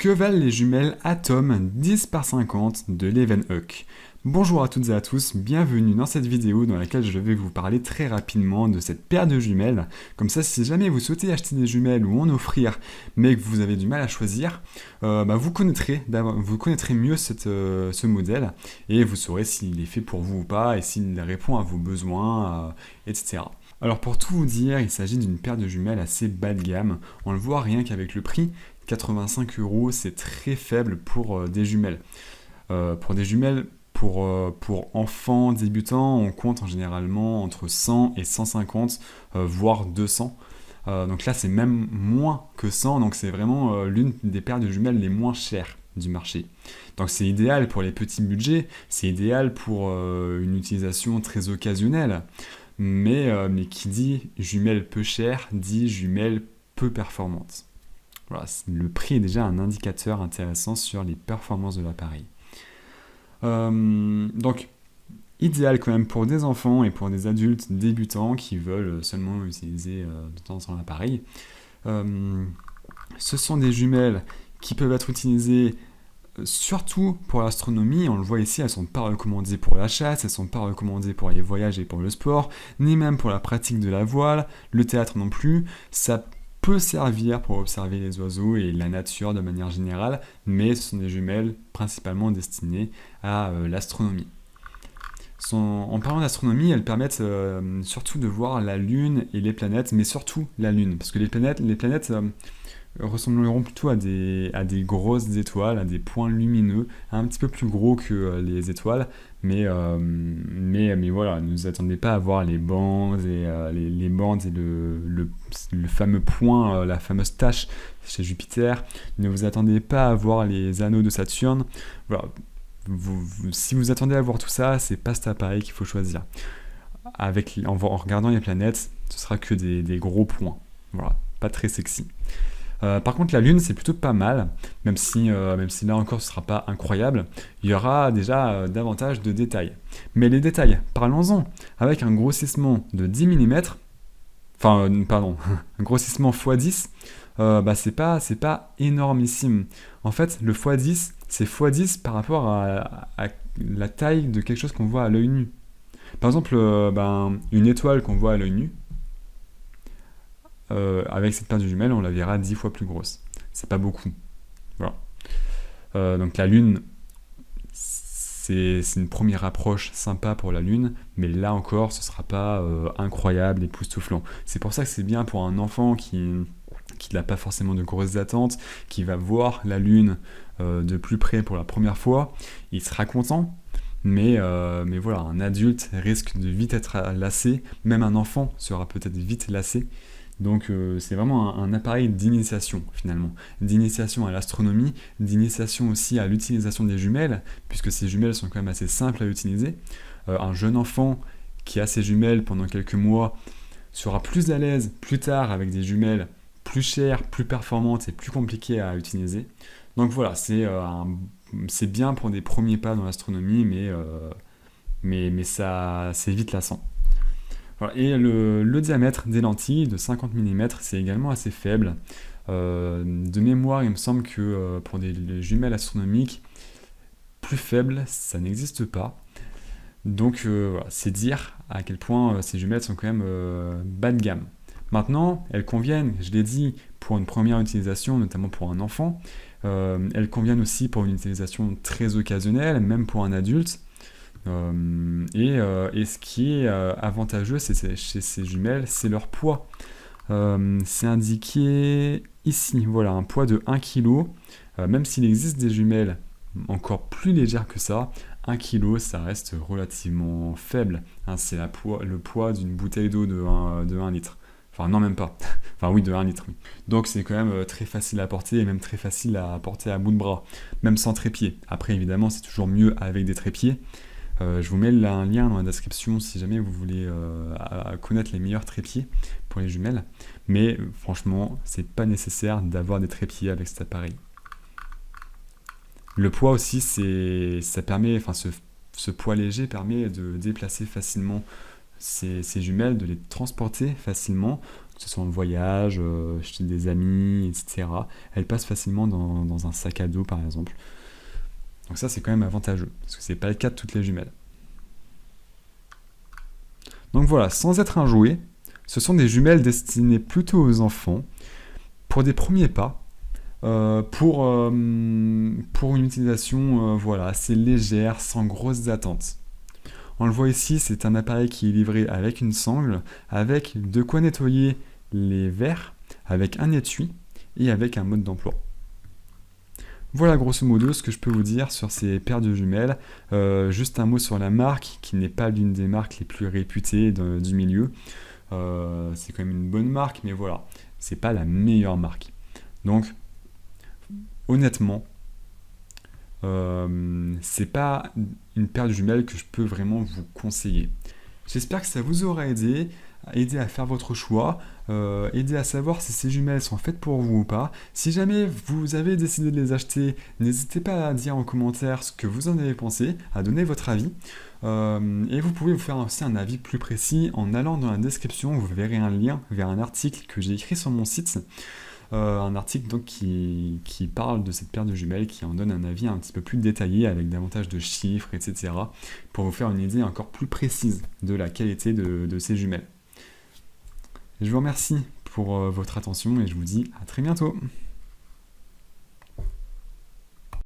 Que valent les jumelles Atom 10/50 de Leeuwenhoek? Bonjour à toutes et à tous, bienvenue dans cette vidéo dans laquelle je vais vous parler très rapidement de cette paire de jumelles. Comme ça, si jamais vous souhaitez acheter des jumelles ou en offrir, mais que vous avez du mal à choisir, vous connaîtrez mieux ce modèle et vous saurez s'il est fait pour vous ou pas et s'il répond à vos besoins, etc. Alors pour tout vous dire, il s'agit d'une paire de jumelles assez bas de gamme. On le voit rien qu'avec le prix, 85 €, c'est très faible pour des jumelles. Pour enfants débutants, on compte en généralement entre 100 et 150, voire 200. Donc là, c'est même moins que 100, donc c'est vraiment l'une des paires de jumelles les moins chères du marché. Donc c'est idéal pour les petits budgets, c'est idéal pour une utilisation très occasionnelle. Mais qui dit jumelle peu chère, dit jumelle peu performante. Voilà, le prix est déjà un indicateur intéressant sur les performances de l'appareil. Donc, idéal quand même pour des enfants et pour des adultes débutants qui veulent seulement utiliser de temps en temps l'appareil. Ce sont des jumelles qui peuvent être utilisées surtout pour l'astronomie. On le voit ici, elles ne sont pas recommandées pour la chasse, elles ne sont pas recommandées pour les voyages et pour le sport, ni même pour la pratique de la voile, le théâtre non plus. Ça peut servir pour observer les oiseaux et la nature de manière générale, mais ce sont des jumelles principalement destinées à l'astronomie. En parlant d'astronomie, elles permettent surtout de voir la Lune et les planètes, mais surtout la Lune, parce que les planètes ressembleront plutôt à des grosses étoiles, à des points lumineux, un petit peu plus gros que les étoiles, mais voilà, ne vous attendez pas à voir les bandes et le fameux point, la fameuse tache chez Jupiter. Ne vous attendez pas à voir les anneaux de Saturne. Voilà. Si vous attendez à voir tout ça, c'est pas cet appareil qu'il faut choisir. En regardant les planètes, ce sera que des gros points. Voilà, pas très sexy. Par contre, la Lune, c'est plutôt pas mal, même si là encore, ce sera pas incroyable. Il y aura déjà davantage de détails. Mais les détails, parlons-en. Avec un grossissement de 10 mm, un grossissement x10, c'est pas énormissime. En fait, le x10, c'est x10 par rapport à la taille de quelque chose qu'on voit à l'œil nu. Par exemple, une étoile qu'on voit à l'œil nu, avec cette paire de jumelles, on la verra 10 fois plus grosse. C'est pas beaucoup. Voilà. Donc la Lune, c'est une première approche sympa pour la Lune, mais là encore, ce sera pas incroyable, époustouflant. C'est pour ça que c'est bien pour un enfant qui n'a pas forcément de grosses attentes, qui va voir la Lune de plus près pour la première fois. Il sera content, mais voilà, un adulte risque de vite être lassé, même un enfant sera peut-être vite lassé. Donc c'est vraiment un appareil d'initiation finalement, d'initiation à l'astronomie, d'initiation aussi à l'utilisation des jumelles, puisque ces jumelles sont quand même assez simples à utiliser. Un jeune enfant qui a ses jumelles pendant quelques mois sera plus à l'aise plus tard avec des jumelles plus chères, plus performantes et plus compliquées à utiliser. Donc voilà, c'est bien pour des premiers pas dans l'astronomie, mais ça, c'est vite lassant. Voilà. Et le diamètre des lentilles de 50 mm, c'est également assez faible. De mémoire, il me semble que pour les jumelles astronomiques, plus faibles, ça n'existe pas. Donc voilà, c'est dire à quel point ces jumelles sont quand même bas de gamme. Maintenant, elles conviennent, je l'ai dit, pour une première utilisation, notamment pour un enfant. Elles conviennent aussi pour une utilisation très occasionnelle, même pour un adulte. Et ce qui est avantageux chez ces jumelles, c'est leur poids. C'est indiqué ici, voilà, un poids de 1 kg. Même s'il existe des jumelles encore plus légères que ça, 1 kg, ça reste relativement faible. Hein, c'est le poids d'une bouteille d'eau de 1 litre. Enfin, non, même pas. Enfin, oui, de 1 litre. Oui. Donc, c'est quand même très facile à porter et même très facile à porter à bout de bras, même sans trépied. Après, évidemment, c'est toujours mieux avec des trépieds. Je vous mets un lien dans la description si jamais vous voulez connaître les meilleurs trépieds pour les jumelles. Mais franchement, c'est pas nécessaire d'avoir des trépieds avec cet appareil. Le poids aussi, ça permet, ce poids léger permet de déplacer facilement ces jumelles, de les transporter facilement, ce soit en voyage, chez des amis, etc. Elles passent facilement dans un sac à dos par exemple. Donc ça c'est quand même avantageux, parce que c'est pas le cas de toutes les jumelles. Donc voilà, sans être un jouet, ce sont des jumelles destinées plutôt aux enfants, pour des premiers pas, pour une utilisation voilà, assez légère, sans grosses attentes. On le voit ici, c'est un appareil qui est livré avec une sangle, avec de quoi nettoyer les verres, avec un étui et avec un mode d'emploi. Voilà grosso modo ce que je peux vous dire sur ces paires de jumelles. Juste un mot sur la marque, qui n'est pas l'une des marques les plus réputées du milieu. C'est quand même une bonne marque, mais voilà, c'est pas la meilleure marque. Donc, honnêtement, c'est pas une paire de jumelles que je peux vraiment vous conseiller. J'espère que ça vous aura aidé à faire votre choix, aider à savoir si ces jumelles sont faites pour vous ou pas. Si jamais vous avez décidé de les acheter, n'hésitez pas à dire en commentaire ce que vous en avez pensé, à donner votre avis. Et vous pouvez vous faire aussi un avis plus précis en allant dans la description, vous verrez un lien vers un article que j'ai écrit sur mon site. Un article donc qui parle de cette paire de jumelles, qui en donne un avis un petit peu plus détaillé avec davantage de chiffres, etc. pour vous faire une idée encore plus précise de la qualité de ces jumelles. Je vous remercie pour votre attention et je vous dis à très bientôt.